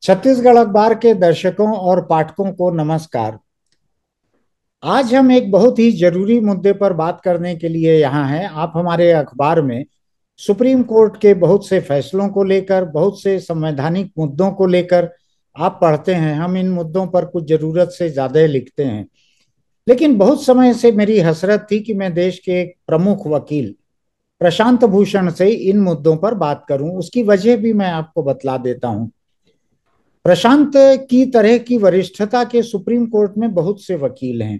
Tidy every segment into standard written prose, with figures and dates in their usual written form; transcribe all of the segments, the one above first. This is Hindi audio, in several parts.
छत्तीसगढ़ अखबार के दर्शकों और पाठकों को नमस्कार। आज हम एक बहुत ही जरूरी मुद्दे पर बात करने के लिए यहाँ हैं। आप हमारे अखबार में सुप्रीम कोर्ट के बहुत से फैसलों को लेकर, बहुत से संवैधानिक मुद्दों को लेकर आप पढ़ते हैं। हम इन मुद्दों पर कुछ जरूरत से ज्यादा लिखते हैं, लेकिन बहुत समय से मेरी हसरत थी कि मैं देश के एक प्रमुख वकील प्रशांत भूषण से इन मुद्दों पर बात करूं। उसकी वजह भी मैं आपको बतला देता हूं। प्रशांत की तरह की वरिष्ठता के सुप्रीम कोर्ट में बहुत से वकील हैं,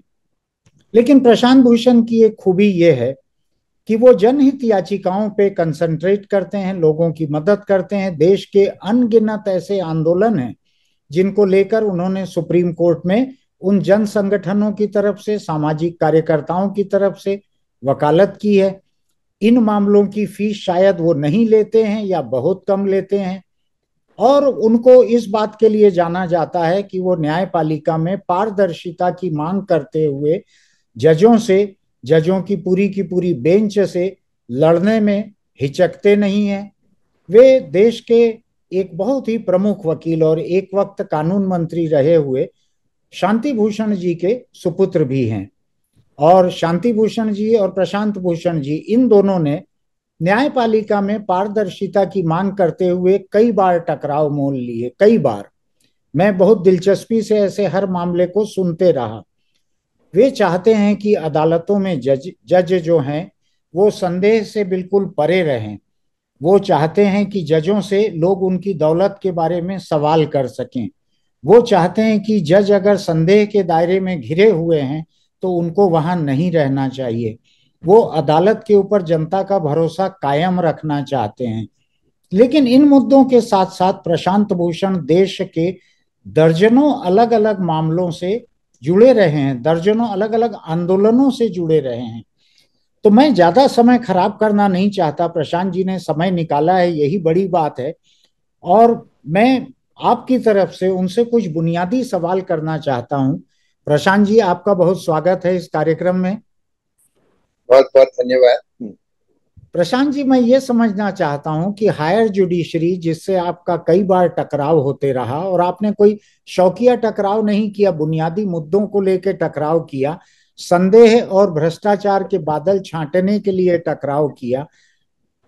लेकिन प्रशांत भूषण की एक खूबी यह है कि वो जनहित याचिकाओं पे कंसंट्रेट करते हैं, लोगों की मदद करते हैं। देश के अनगिनत ऐसे आंदोलन हैं जिनको लेकर उन्होंने सुप्रीम कोर्ट में उन जन संगठनों की तरफ से, सामाजिक कार्यकर्ताओं की तरफ से वकालत की है। इन मामलों की फीस शायद वो नहीं लेते हैं या बहुत कम लेते हैं, और उनको इस बात के लिए जाना जाता है कि वो न्यायपालिका में पारदर्शिता की मांग करते हुए जजों से, जजों की पूरी बेंच से लड़ने में हिचकते नहीं हैं। वे देश के एक बहुत ही प्रमुख वकील और एक वक्त कानून मंत्री रहे हुए शांति भूषण जी के सुपुत्र भी हैं। और शांति भूषण जी और प्रशांत भूषण जी, इन दोनों ने न्यायपालिका में पारदर्शिता की मांग करते हुए कई बार टकराव मोल लिए। कई बार मैं बहुत दिलचस्पी से ऐसे हर मामले को सुनते रहा। वे चाहते हैं कि अदालतों में जज जज जो हैं वो संदेह से बिल्कुल परे रहें। वो चाहते हैं कि जजों से लोग उनकी दौलत के बारे में सवाल कर सकें। वो चाहते हैं कि जज अगर संदेह के दायरे में घिरे हुए हैं तो उनको वहां नहीं रहना चाहिए। वो अदालत के ऊपर जनता का भरोसा कायम रखना चाहते हैं। लेकिन इन मुद्दों के साथ साथ प्रशांत भूषण देश के दर्जनों अलग अलग मामलों से जुड़े रहे हैं, दर्जनों अलग अलग आंदोलनों से जुड़े रहे हैं। तो मैं ज्यादा समय खराब करना नहीं चाहता। प्रशांत जी ने समय निकाला है, यही बड़ी बात है। और मैं आपकी तरफ से उनसे कुछ बुनियादी सवाल करना चाहता हूं। प्रशांत जी, आपका बहुत स्वागत है इस कार्यक्रम में। बहुत बहुत धन्यवाद। प्रशांत जी, मैं ये समझना चाहता हूं कि हायर जुडिशरी, जिससे आपका कई बार टकराव होते रहा, और आपने कोई शौकिया टकराव नहीं किया, बुनियादी मुद्दों को लेकर टकराव किया, संदेह और भ्रष्टाचार के बादल छांटने के लिए टकराव किया।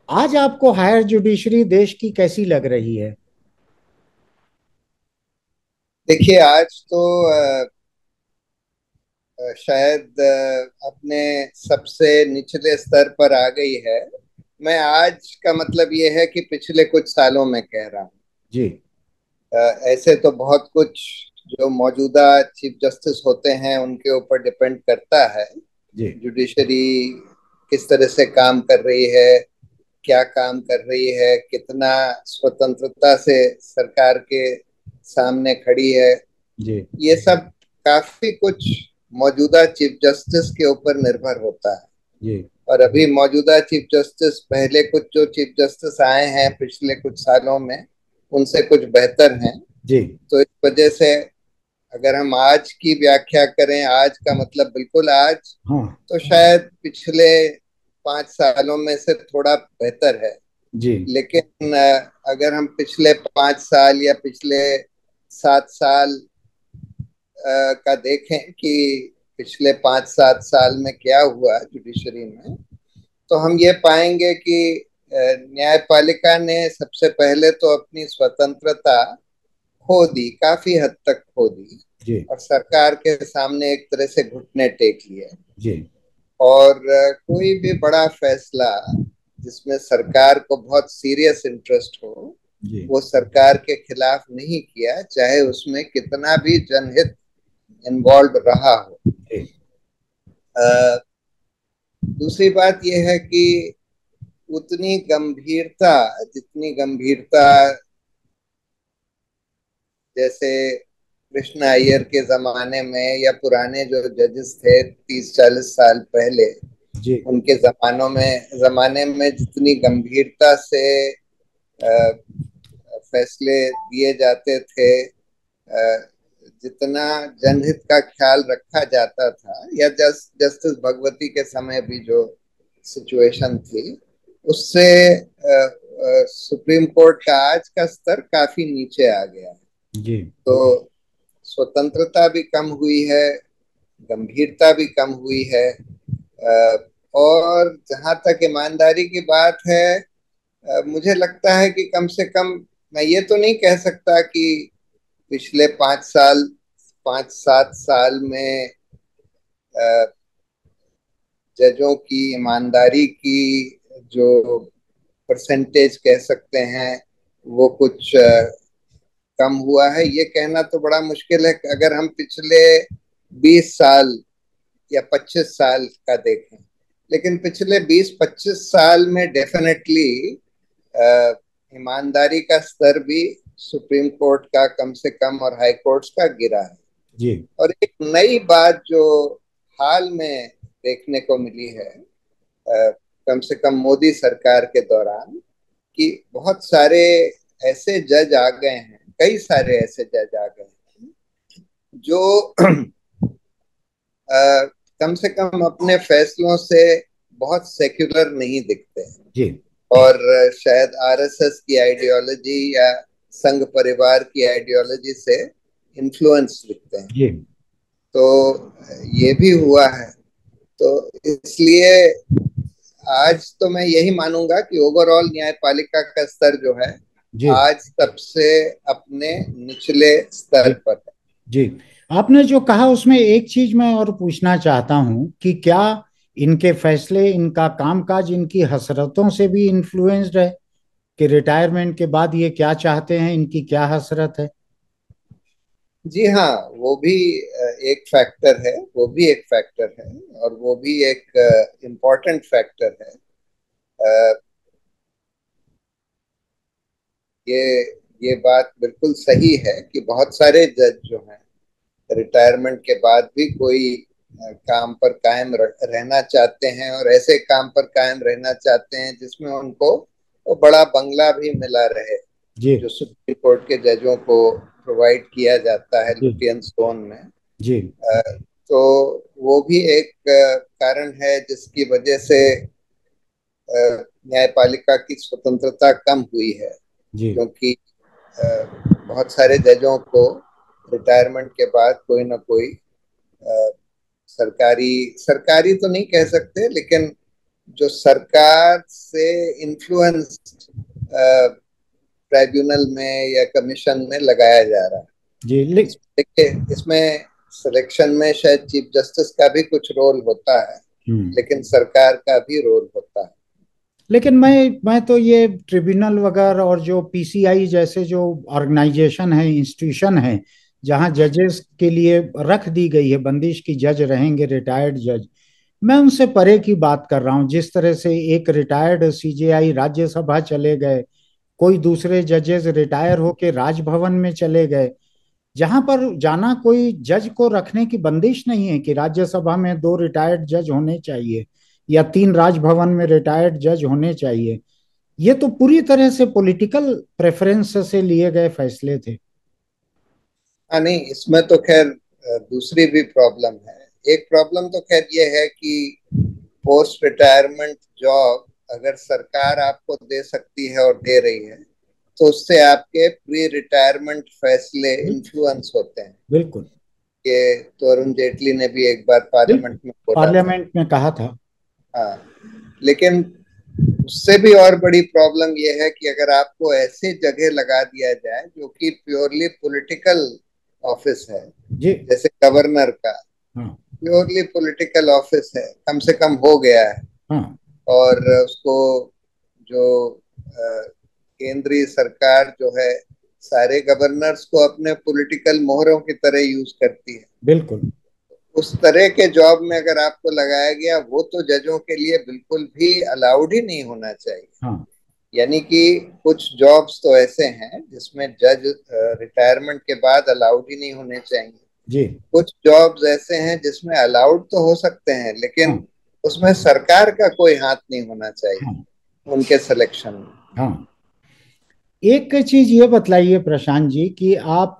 आज आपको हायर जुडिशरी देश की कैसी लग रही है? देखिए, आज तो शायद अपने सबसे निचले स्तर पर आ गई है। मैं आज का मतलब ये है कि पिछले कुछ सालों में कह रहा हूँ। जी। ऐसे तो बहुत कुछ जो मौजूदा चीफ जस्टिस होते हैं उनके ऊपर डिपेंड करता है। जी। जुडिशरी किस तरह से काम कर रही है, क्या काम कर रही है, कितना स्वतंत्रता से सरकार के सामने खड़ी है, जी। ये सब काफी कुछ मौजूदा चीफ जस्टिस के ऊपर निर्भर होता है। जी। और अभी मौजूदा चीफ जस्टिस, पहले कुछ जो चीफ जस्टिस आए हैं पिछले कुछ सालों में, उनसे कुछ बेहतर हैं। जी। तो इस वजह से अगर हम आज की व्याख्या करें, आज का मतलब बिल्कुल आज, हाँ। तो शायद पिछले 5 सालों में से थोड़ा बेहतर है। जी। लेकिन अगर हम पिछले 5 साल या पिछले 7 साल का देखें कि पिछले 5-7 साल में क्या हुआ जुडिशरी में, तो हम ये पाएंगे कि न्यायपालिका ने सबसे पहले तो अपनी स्वतंत्रता खो दी, काफी हद तक खो दी, जी। और सरकार के सामने एक तरह से घुटने टेक लिए। जी। और कोई भी बड़ा फैसला जिसमें सरकार को बहुत सीरियस इंटरेस्ट हो, जी। वो सरकार के खिलाफ नहीं किया, चाहे उसमें कितना भी जनहित इन्वॉल्व रहा हो। जी। दूसरी बात यह है कि उतनी गंभीरता, जितनी गंभीरता जैसे कृष्ण अय्यर के जमाने में या पुराने जो जजेस थे 30-40 साल पहले, जी। उनके जमाने में जितनी गंभीरता से फैसले दिए जाते थे, जितना जनहित का ख्याल रखा जाता था, या जस्टिस भगवती के समय भी जो सिचुएशन थी, उससे सुप्रीम कोर्ट का आज का स्तर काफी नीचे आ गया है। जी। तो स्वतंत्रता भी कम हुई है, गंभीरता भी कम हुई है। और जहां तक ईमानदारी की बात है, मुझे लगता है कि कम से कम, मैं ये तो नहीं कह सकता कि पिछले 5 साल, 5-7 साल में जजों की ईमानदारी की जो परसेंटेज कह सकते हैं, वो कुछ कम हुआ है। ये कहना तो बड़ा मुश्किल है। अगर हम पिछले 20 साल या 25 साल का देखें, लेकिन पिछले 20-25 साल में डेफिनेटली ईमानदारी का स्तर भी सुप्रीम कोर्ट का कम से कम और हाई कोर्ट्स का गिरा है। जी। और एक नई बात जो हाल में देखने को मिली है, कम से कम मोदी सरकार के दौरान, कि बहुत सारे ऐसे जज आ गए हैं, कई सारे ऐसे जज आ गए हैं जो कम से कम अपने फैसलों से बहुत सेक्युलर नहीं दिखते हैं, जी। और शायद आरएसएस की आइडियोलॉजी या संघ परिवार की आइडियोलॉजी से इन्फ्लुएंस दिखते हैं। जी। तो ये भी हुआ है। तो इसलिए आज तो मैं यही मानूंगा कि ओवरऑल न्यायपालिका का स्तर जो है, जी। आज सबसे अपने निचले स्तर जी। पर है। जी। आपने जो कहा उसमें एक चीज मैं और पूछना चाहता हूं कि क्या इनके फैसले, इनका कामकाज, इनकी हसरतों से भी इन्फ्लुएंस्ड है कि रिटायरमेंट के बाद ये क्या चाहते हैं, इनकी क्या हसरत है? जी हाँ, वो भी एक फैक्टर है, वो भी एक फैक्टर है, और वो भी एक इम्पोर्टेंट फैक्टर है। अ, ये ये बात बिल्कुल सही है कि बहुत सारे जज जो हैं, रिटायरमेंट के बाद भी कोई काम पर कायम रहना चाहते हैं, और ऐसे काम पर कायम रहना चाहते हैं जिसमें उनको वो बड़ा बंगला भी मिला रहे, जी। जो सुप्रीम कोर्ट के जजों को प्रोवाइड किया जाता है जी। लुटियन स्टोन में। जी। अ, तो वो भी एक कारण है जिसकी वजह से न्यायपालिका की स्वतंत्रता कम हुई है। जी। क्योंकि अ, बहुत सारे जजों को रिटायरमेंट के बाद कोई ना कोई अ, सरकारी सरकारी तो नहीं कह सकते, लेकिन जो सरकार से इन्फ्लुएंस ट्राइब्यूनल में या कमीशन में लगाया जा रहा है। जी। देखिए, इसमें सिलेक्शन में शायद चीफ जस्टिस का भी कुछ रोल होता है, हम्म। लेकिन सरकार का भी रोल होता है। लेकिन मैं तो ये ट्रिब्यूनल वगैरह और जो पीसीआई जैसे जो ऑर्गेनाइजेशन है, इंस्टीट्यूशन है, जहां जजेस के लिए रख दी गई है बंदिश की जज रहेंगे रिटायर्ड जज, मैं उनसे परे की बात कर रहा हूं। जिस तरह से एक रिटायर्ड सीजेआई राज्यसभा चले गए, कोई दूसरे जजेस रिटायर होके राजभवन में चले गए, जहां पर जाना कोई जज को रखने की बंदिश नहीं है कि राज्यसभा में 2 रिटायर्ड जज होने चाहिए या 3 राजभवन में रिटायर्ड जज होने चाहिए। ये तो पूरी तरह से पॉलिटिकल प्रेफरेंस से लिए गए फैसले थे। हाँ, नहीं, इसमें तो खैर दूसरी भी प्रॉब्लम है। एक प्रॉब्लम तो खैर ये है कि पोस्ट रिटायरमेंट जॉब अगर सरकार आपको दे सकती है और दे रही है, तो उससे आपके प्री रिटायरमेंट फैसले इन्फ्लुएंस होते हैं। बिल्कुल। ये तो अरुण जेटली ने भी एक बार बिल्कुल पार्लियामेंट में बोला था। पार्लियामेंट में कहा था। हाँ, लेकिन उससे भी और बड़ी प्रॉब्लम यह है कि अगर आपको ऐसी जगह लगा दिया जाए जो कि प्योरली पॉलिटिकल ऑफिस है, जी। जैसे गवर्नर का हाँ। प्योरली पॉलिटिकल ऑफिस है, कम से कम हो गया है, हाँ। और उसको जो केंद्रीय सरकार जो है, सारे गवर्नर्स को अपने पॉलिटिकल मोहरों की तरह यूज करती है, बिल्कुल। उस तरह के जॉब में अगर आपको लगाया गया, वो तो जजों के लिए बिल्कुल भी अलाउड ही नहीं होना चाहिए। हाँ। यानी कि कुछ जॉब्स तो ऐसे हैं जिसमें जज रिटायरमेंट के बाद अलाउड ही नहीं होने चाहिए। जी। कुछ जॉब्स ऐसे हैं जिसमें अलाउड तो हो सकते हैं, लेकिन हाँ। उसमें सरकार का कोई हाथ नहीं होना चाहिए हाँ। उनके सिलेक्शन में। हाँ। एक चीज ये बतलाइए प्रशांत जी कि आप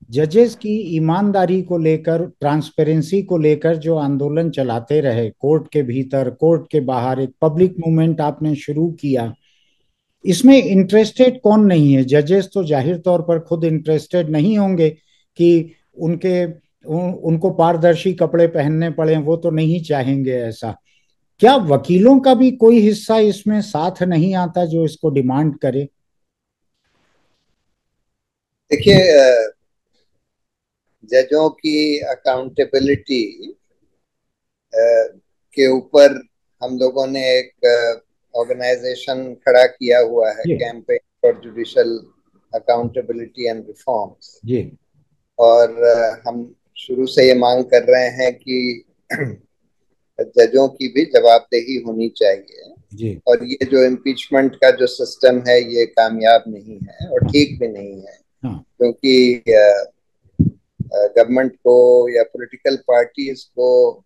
जजेस की ईमानदारी को लेकर, ट्रांसपेरेंसी को लेकर जो आंदोलन चलाते रहे, कोर्ट के भीतर कोर्ट के बाहर, एक पब्लिक मूवमेंट आपने शुरू किया, इसमें इंटरेस्टेड कौन नहीं है? जजेस तो जाहिर तौर पर खुद इंटरेस्टेड नहीं होंगे कि उनको पारदर्शी कपड़े पहनने पड़े, वो तो नहीं चाहेंगे ऐसा। क्या वकीलों का भी कोई हिस्सा इसमें साथ नहीं आता जो इसको डिमांड करे? देखिए, जजों की अकाउंटेबिलिटी के ऊपर हम लोगों ने एक ऑर्गेनाइजेशन खड़ा किया हुआ है, जी campaign for judicial accountability and reforms. जी और हम शुरू से ये मांग कर रहे हैं कि जजों की भी जवाबदेही होनी चाहिए। जी। और ये जो इम्पीचमेंट का जो सिस्टम है ये कामयाब नहीं है और हाँ ठीक भी नहीं है, हाँ क्योंकि गवर्नमेंट को या पॉलिटिकल पार्टीज को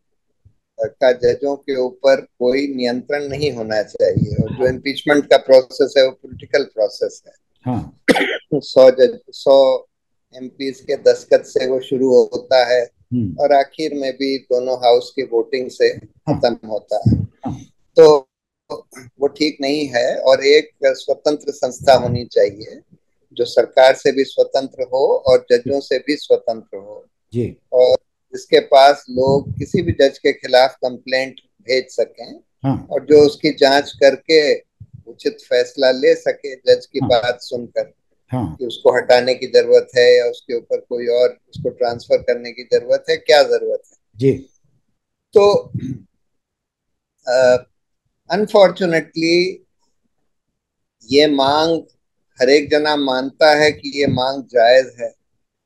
का जजों के ऊपर कोई नियंत्रण नहीं होना चाहिए। और जो हाँ इम्पीचमेंट का प्रोसेस है वो पॉलिटिकल प्रोसेस है। हाँ। 100 एमपीज के दस्तखत से वो शुरू होता है हम्म। और आखिर में भी दोनों हाउस की वोटिंग से हाँ खत्म होता है। हाँ। तो वो ठीक नहीं है। और एक स्वतंत्र संस्था होनी चाहिए जो सरकार से भी स्वतंत्र हो और जजों से भी स्वतंत्र हो, जी। और जिसके पास लोग किसी भी जज के खिलाफ कंप्लेंट भेज सकें हाँ और जो उसकी जांच करके उचित फैसला ले सके जज की हाँ बात सुनकर, हाँ। कि उसको हटाने की जरूरत है या उसके ऊपर कोई और उसको ट्रांसफर करने की जरूरत है, क्या जरूरत है। जी। तो अनफॉर्चुनेटली ये मांग हर एक जना मानता है कि ये मांग जायज है,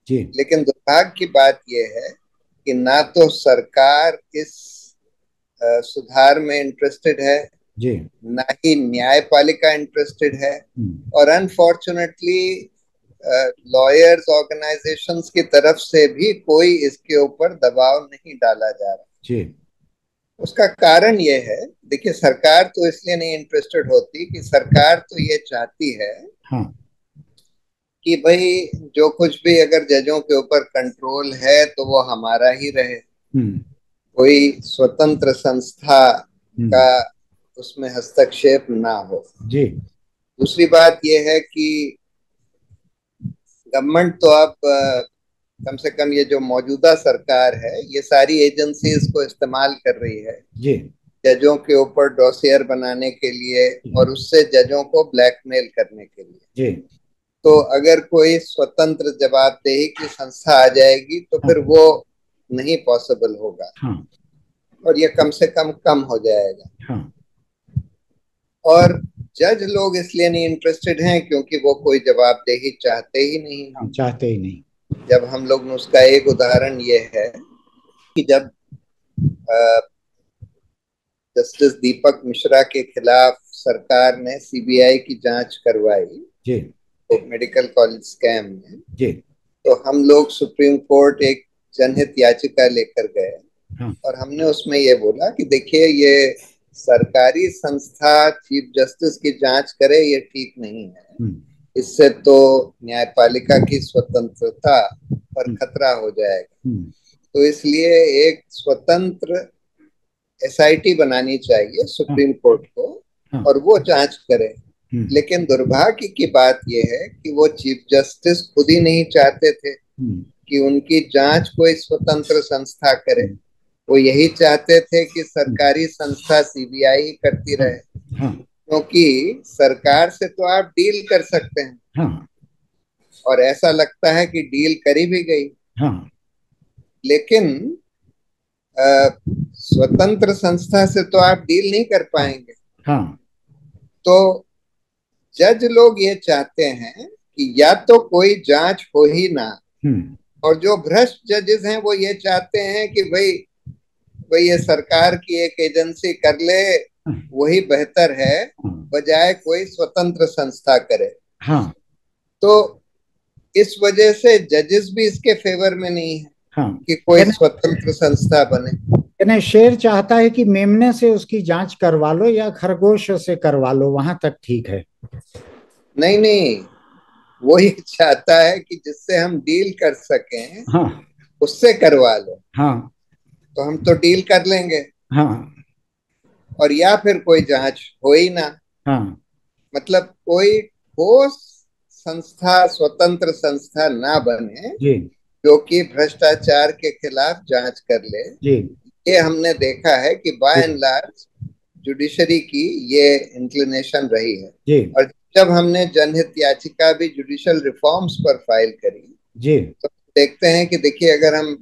जी लेकिन दुर्भाग्य की बात यह है कि ना तो सरकार इस सुधार में इंटरेस्टेड है, जी। ना ही न्यायपालिका इंटरेस्टेड है। हम्म। और अनफॉर्चुनेटली लॉयर्स ऑर्गेनाइजेशंस की तरफ से भी कोई इसके ऊपर दबाव नहीं डाला जा रहा। जी। उसका कारण ये है, देखिए सरकार तो इसलिए नहीं इंटरेस्टेड होती कि सरकार तो ये चाहती है हाँ। कि भाई जो कुछ भी अगर जजों के ऊपर कंट्रोल है तो वो हमारा ही रहे, हम्म। कोई स्वतंत्र संस्था का हम्म। उसमें हस्तक्षेप ना हो। जी। दूसरी बात यह है कि गवर्नमेंट तो अब कम से कम ये जो मौजूदा सरकार है ये सारी एजेंसीज को इस्तेमाल कर रही है जी जजों के ऊपर डॉसियर बनाने के लिए और उससे जजों को ब्लैकमेल करने के लिए। जी। तो अगर कोई स्वतंत्र जवाबदेही की संस्था आ जाएगी तो हाँ फिर वो नहीं पॉसिबल होगा हाँ और ये कम से कम कम हो जाएगा। हाँ और जज लोग इसलिए नहीं इंटरेस्टेड हैं क्योंकि वो कोई जवाबदेही चाहते ही नहीं। हाँ। चाहते ही नहीं। जब हम लोग उसका एक उदाहरण ये है कि जब जस्टिस दीपक मिश्रा के खिलाफ सरकार ने सीबीआई की जांच करवाई जी तो मेडिकल कॉलेज स्कैम में, जी। तो हम लोग सुप्रीम कोर्ट एक जनहित याचिका लेकर गए हाँ। और हमने उसमें ये बोला कि देखिए ये सरकारी संस्था चीफ जस्टिस की जांच करे ये ठीक नहीं है, हम्म। इससे तो न्यायपालिका की स्वतंत्रता पर हम्म। खतरा हो जाएगा। हम्म। तो इसलिए एक स्वतंत्र एसआईटी बनानी चाहिए हाँ सुप्रीम कोर्ट को हाँ। और वो जांच करे। हम्म। लेकिन दुर्भाग्य की बात यह है कि वो चीफ जस्टिस खुद ही नहीं चाहते थे हम्म। कि उनकी जांच कोई स्वतंत्र संस्था करे। हम्म। वो यही चाहते थे कि हम्म। सरकारी संस्था सीबीआई करती हाँ रहे, हाँ क्योंकि सरकार से तो आप डील कर सकते हैं हाँ और ऐसा लगता है कि डील करी भी गई। हाँ लेकिन स्वतंत्र संस्था से तो आप डील नहीं कर हाँ पाएंगे। हाँ। तो जज लोग ये चाहते हैं कि या तो कोई जांच हो ही ना, हम्म। और जो भ्रष्ट जजेस हैं वो ये चाहते हैं कि भाई भाई ये सरकार की एक एजेंसी कर ले हाँ वही बेहतर है, हाँ बजाय कोई स्वतंत्र संस्था करे। हाँ तो इस वजह से जजेस भी इसके फेवर में नहीं है हाँ। कि कोई यानी स्वतंत्र संस्था बने। यानी शेर चाहता है कि मेमने से उसकी जांच करवा लो या खरगोश से करवा लो, वहां तक ठीक है। नहीं नहीं, वो ये चाहता है कि जिससे हम डील कर सकें हाँ उससे करवा लो, हाँ तो हम तो डील कर लेंगे हाँ और या फिर कोई जांच हो ही ना। हाँ। मतलब कोई ठोस संस्था, स्वतंत्र संस्था ना बने जी जो कि भ्रष्टाचार के खिलाफ जांच कर ले। जी ये हमने देखा है कि बाय एंड जी लार्ज जुडिशरी की ये इंक्लिनेशन रही है। जी और जब हमने जनहित याचिका भी जुडिशियल रिफॉर्म्स पर फाइल करी, जी तो देखते हैं कि देखिए, अगर हम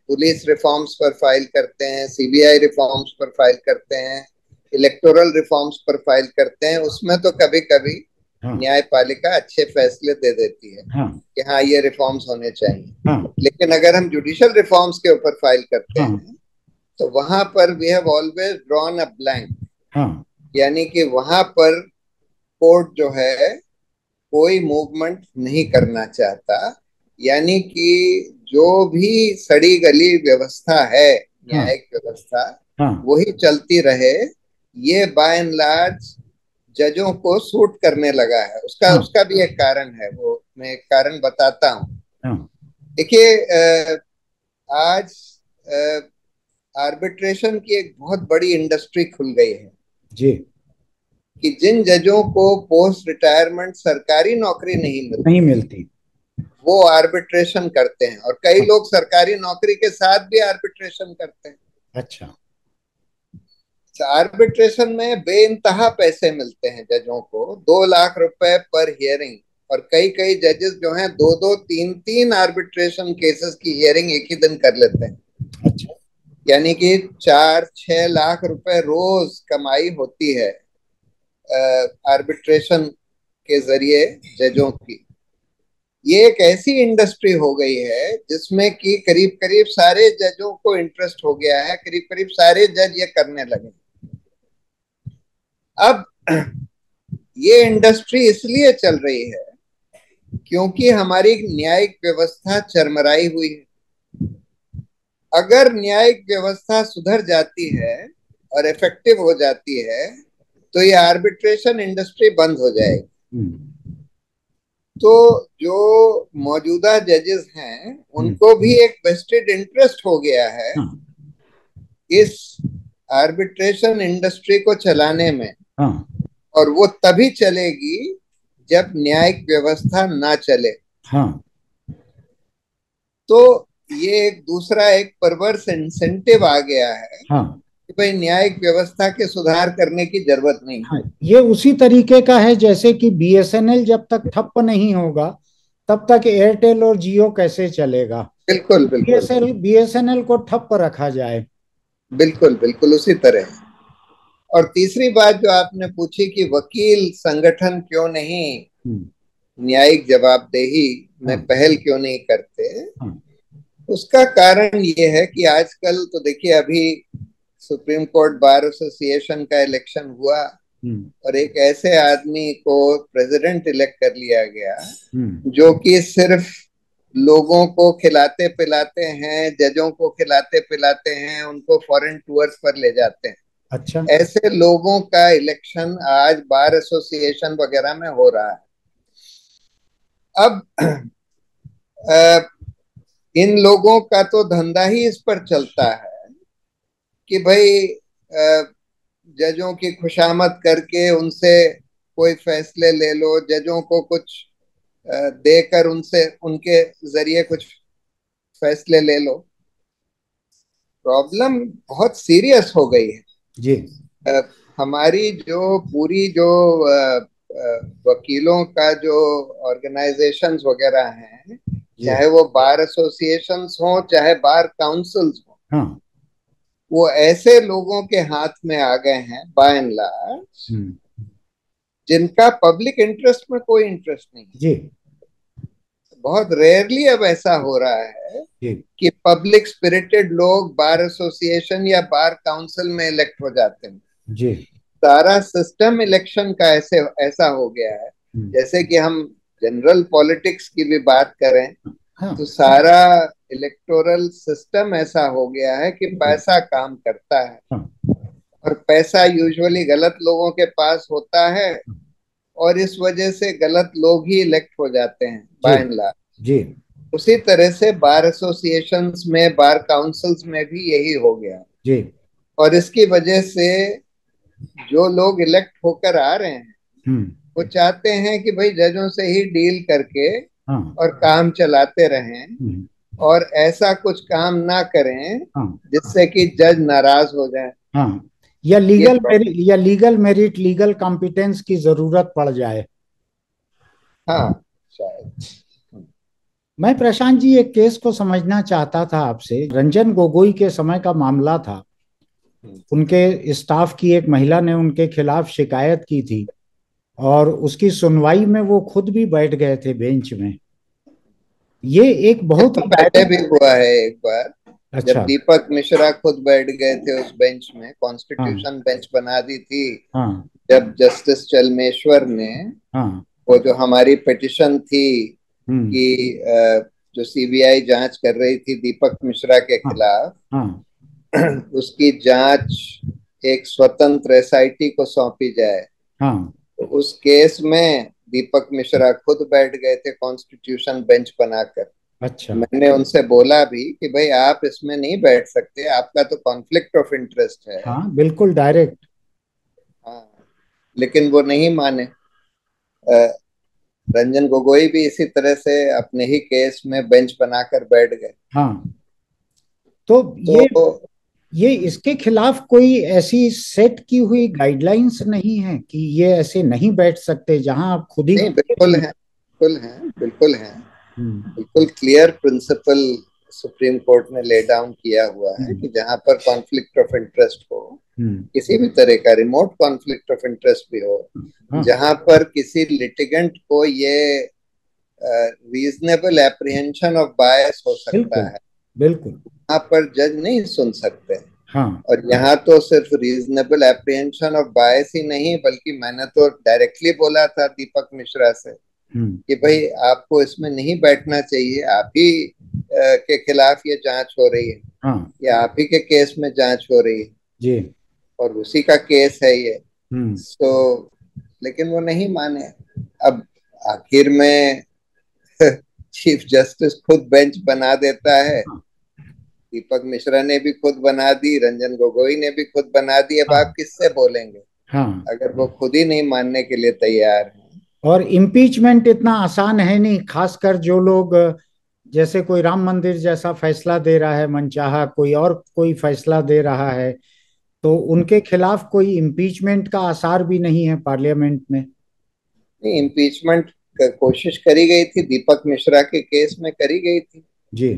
पुलिस रिफॉर्म्स पर फाइल करते हैं, सीबीआई रिफॉर्म्स पर फाइल करते हैं, इलेक्टोरल रिफॉर्म्स पर फाइल करते हैं, उसमें तो कभी कभी हाँ न्यायपालिका अच्छे फैसले दे देती है हाँ कि हाँ, ये रिफॉर्म्स होने चाहिए। हाँ लेकिन अगर हम जुडिशियल रिफॉर्म्स के ऊपर फाइल करते हाँ हैं, तो वहां पर we have always drawn a blank. हाँ यानी कि वहां पर कोर्ट जो है कोई मूवमेंट नहीं करना चाहता। यानी कि जो भी सड़ी गली व्यवस्था है, हाँ न्यायिक व्यवस्था, हाँ वही चलती रहे। ये बाय एंड लार्ज जजों को सूट करने लगा है। उसका हाँ उसका भी एक कारण है, वो मैं एक कारण बताता हूँ। हाँ देखिए, आज आर्बिट्रेशन की एक बहुत बड़ी इंडस्ट्री खुल गई है जी कि जिन जजों को पोस्ट रिटायरमेंट सरकारी नौकरी नहीं नहीं मिलती, मिलती। वो आर्बिट्रेशन करते हैं। और कई हाँ, लोग सरकारी नौकरी के साथ भी आर्बिट्रेशन करते हैं। अच्छा। आर्बिट्रेशन में बेइंतहा पैसे मिलते हैं जजों को, 2 लाख रुपए पर हियरिंग। और कई कई जजेस जो हैं, दो दो तीन तीन आर्बिट्रेशन केसेस की हियरिंग एक ही दिन कर लेते हैं। अच्छा। यानी कि 4-6 लाख रुपए रोज कमाई होती है आर्बिट्रेशन के जरिए जजों की। ये एक ऐसी इंडस्ट्री हो गई है जिसमें कि करीब करीब सारे जजों को इंटरेस्ट हो गया है, करीब करीब सारे जज ये करने लगे। अब ये इंडस्ट्री इसलिए चल रही है क्योंकि हमारी न्यायिक व्यवस्था चरमराई हुई है। अगर न्यायिक व्यवस्था सुधर जाती है और इफेक्टिव हो जाती है, तो ये आर्बिट्रेशन इंडस्ट्री बंद हो जाएगी। तो जो मौजूदा जजेस हैं, हम्म, उनको भी एक वेस्टेड इंटरेस्ट हो गया है हाँ इस आर्बिट्रेशन इंडस्ट्री को चलाने में। हाँ और वो तभी चलेगी जब न्यायिक व्यवस्था ना चले। हाँ तो ये एक दूसरा एक परवर्स इंसेंटिव आ गया है हाँ कि भाई न्यायिक व्यवस्था के सुधार करने की जरूरत नहीं। हाँ, ये उसी तरीके का है जैसे कि बीएसएनएल जब तक ठप्प नहीं होगा तब तक एयरटेल और जियो कैसे चलेगा। बिल्कुल बिल्कुल। बीएसएल बीएसएनएल को ठप्प रखा जाए। बिल्कुल बिल्कुल उसी तरह। और तीसरी बात जो आपने पूछी कि वकील संगठन क्यों नहीं हम्म, न्यायिक जवाबदेही में हाँ पहल क्यों नहीं करते, हाँ उसका कारण ये है कि आजकल तो देखिए, अभी सुप्रीम कोर्ट बार एसोसिएशन का इलेक्शन हुआ हम्म और एक ऐसे आदमी को प्रेसिडेंट इलेक्ट कर लिया गया हम्म जो कि सिर्फ लोगों को खिलाते पिलाते हैं, जजों को खिलाते पिलाते हैं, उनको फॉरेन टूर्स पर ले जाते हैं। अच्छा। ऐसे लोगों का इलेक्शन आज बार एसोसिएशन वगैरह में हो रहा है। अब इन लोगों का तो धंधा ही इस पर चलता है कि भाई जजों की खुशामद करके उनसे कोई फैसले ले लो, जजों को कुछ देकर उनसे उनके जरिए कुछ फैसले ले लो। प्रॉब्लम बहुत सीरियस हो गई है। जी अ, हमारी जो पूरी जो वकीलों का जो ऑर्गेनाइजेशंस वगैरह हैं, जी चाहे वो बार एसोसिएशंस हो चाहे बार काउंसिल्स हो, हाँ वो ऐसे लोगों के हाथ में आ गए हैं बाय एंड लार्ज हम्म जिनका पब्लिक इंटरेस्ट में कोई इंटरेस्ट नहीं है। जी बहुत रेयरली अब ऐसा हो रहा है जी कि पब्लिक स्पिरिटेड लोग बार एसोसिएशन या बार काउंसिल में इलेक्ट हो जाते हैं। जी सारा सिस्टम इलेक्शन का ऐसे ऐसा हो गया है। हम्म जैसे कि हम जनरल पॉलिटिक्स की भी बात करें, हाँ तो सारा इलेक्टोरल सिस्टम ऐसा हो गया है कि पैसा काम करता है। हाँ और पैसा यूजुअली गलत लोगों के पास होता है, और इस वजह से गलत लोग ही इलेक्ट हो जाते हैं जी बाय एंड लार्ज। जी उसी तरह से बार एसोसिएशंस में, बार काउंसिल्स में भी यही हो गया। जी और इसकी वजह से जो लोग इलेक्ट होकर आ रहे हैं, हम्म वो चाहते हैं कि भाई जजों से ही डील करके हाँ। और काम चलाते रहें, हम्म, और ऐसा कुछ काम ना करें हाँ। जिससे कि जज नाराज हो जाए। हाँ। या ये लीगल मेरिट, या लीगल मेरिट, लीगल कॉम्पिटेंस की जरूरत पड़ जाए। हाँ, शायद। मैं प्रशांत जी एक केस को समझना चाहता था आपसे। रंजन गोगोई के समय का मामला था। उनके स्टाफ की एक महिला ने उनके खिलाफ शिकायत की थी, और उसकी सुनवाई में वो खुद भी बैठ गए थे बेंच में। ये एक ये बहुत तो ही पहले भी हुआ है एक बार, जब अच्छा। दीपक मिश्रा खुद बैठ गए थे उस बेंच में, हाँ। कॉन्स्टिट्यूशन बेंच बना दी थी। हाँ। जब जस्टिस चलमेश्वर ने हाँ। वो जो हमारी पिटिशन थी हम्म। कि जो सीबीआई जांच कर रही थी दीपक मिश्रा के हाँ। खिलाफ, हाँ। उसकी जांच एक स्वतंत्र एसआईटी को सौंपी जाए, हाँ। तो उस केस में दीपक मिश्रा खुद बैठ गए थे कॉन्स्टिट्यूशन बेंच बनाकर। अच्छा। मैंने उनसे बोला भी कि भाई आप इसमें नहीं बैठ सकते, आपका तो कॉन्फ्लिक्ट ऑफ इंटरेस्ट है। हाँ, बिल्कुल डायरेक्ट। हाँ, लेकिन वो नहीं माने। अ, रंजन गोगोई भी इसी तरह से अपने ही केस में बेंच बनाकर बैठ गए। हाँ। तो तो ये इसके खिलाफ कोई ऐसी सेट की हुई गाइडलाइंस नहीं है कि ये ऐसे नहीं बैठ सकते, जहां आप खुद ही नहीं, केस बिल्कुल में। है, बिल्कुल है, बिल्कुल है। हम्म। बिल्कुल क्लियर प्रिंसिपल सुप्रीम कोर्ट ने ले डाउन किया हुआ है हम्म। कि जहां पर कॉन्फ्लिक्ट ऑफ इंटरेस्ट हो, हम्म। किसी भी तरह का रिमोट कॉन्फ्लिक्ट ऑफ इंटरेस्ट भी हो, हाँ। जहां पर किसी लिटिगेंट को ये रीजनेबल एप्रिहेंशन ऑफ बायस हो सकता बिल्कुल। है, बिल्कुल। वहां पर जज नहीं सुन सकते। हाँ। और यहाँ तो सिर्फ रीजनेबल एप्रिहेंशन ऑफ बायस ही नहीं, बल्कि मैंने तो डायरेक्टली बोला था दीपक मिश्रा से हम्म। कि भाई आपको इसमें नहीं बैठना चाहिए, आप ही के खिलाफ ये जांच हो रही है, हाँ। या आप ही के केस में जांच हो रही है, जी। और उसी का केस है ये। हम्म। सो लेकिन वो नहीं माने। अब आखिर में चीफ जस्टिस खुद बेंच बना देता है। हाँ। दीपक मिश्रा ने भी खुद बना दी, रंजन गोगोई ने भी खुद बना दी, अब आप हाँ। किससे बोलेंगे हाँ। अगर वो खुद ही नहीं मानने के लिए तैयार हैं। और इम्पीचमेंट इतना आसान है नहीं, खासकर जो लोग, जैसे कोई राम मंदिर जैसा फैसला दे रहा है मनचाहा, कोई और कोई फैसला दे रहा है, तो उनके खिलाफ कोई इम्पीचमेंट का आसार भी नहीं है पार्लियामेंट में। नहीं, इम्पीचमेंट कोशिश करी गई थी, दीपक मिश्रा के केस में करी गई थी। जी।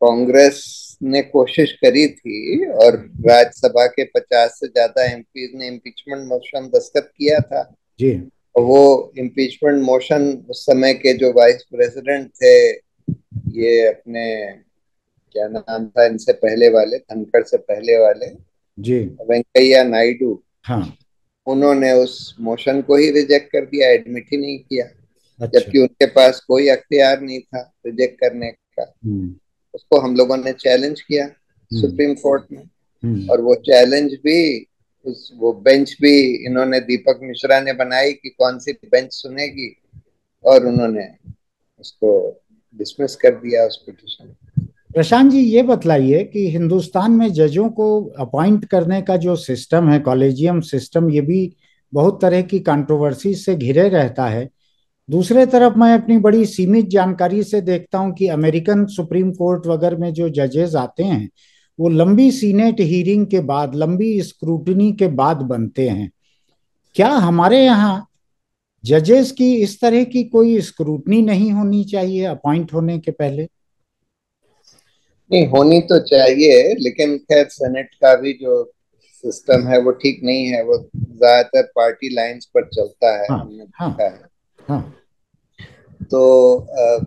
कांग्रेस ने कोशिश करी थी, और राज्यसभा के 50 से ज्यादा एमपी ने इम्पीचमेंट मोशन दस्तखत किया था। जी। और वो इम्पीचमेंट मोशन उस समय के जो वाइस प्रेसिडेंट थे, ये अपने क्या नाम था इनसे पहले वाले, धनखड़ से पहले वाले, जी। वेंकैया नायडू, हाँ। उन्होंने उस मोशन को ही रिजेक्ट कर दिया, एडमिट ही नहीं किया। अच्छा। जबकि उनके पास कोई अख्तियार नहीं था रिजेक्ट करने का। हम्म। उसको हम लोगों ने चैलेंज किया हम्म। सुप्रीम कोर्ट में, हम्म। और वो चैलेंज भी, उस वो बेंच भी इन्होंने, दीपक मिश्रा ने बनाई कि कौन सी बेंच सुनेगी, और उन्होंने उसको डिसमिस कर दिया उस पिटिशन। प्रशांत जी, ये बतलाइए कि हिंदुस्तान में जजों को अपॉइंट करने का जो सिस्टम है, कॉलेजियम सिस्टम, ये भी बहुत तरह की कंट्रोवर्सी से घिरे रहता है। दूसरे तरफ मैं अपनी बड़ी सीमित जानकारी से देखता हूं कि अमेरिकन सुप्रीम कोर्ट वगैरह में जो जजेस आते हैं, वो लंबी सीनेट हीयरिंग के बाद, लंबी स्क्रूटनी के बाद बनते हैं। क्या हमारे यहाँ जजेस की इस तरह की कोई स्क्रूटनी नहीं होनी चाहिए अपॉइंट होने के पहले? नहीं, होनी तो चाहिए, लेकिन खैर सेनेट का भी जो सिस्टम है वो ठीक नहीं है। वो ज्यादातर पार्टी लाइंस पर चलता है, हाँ। हमने हाँ। देखा है। हाँ। तो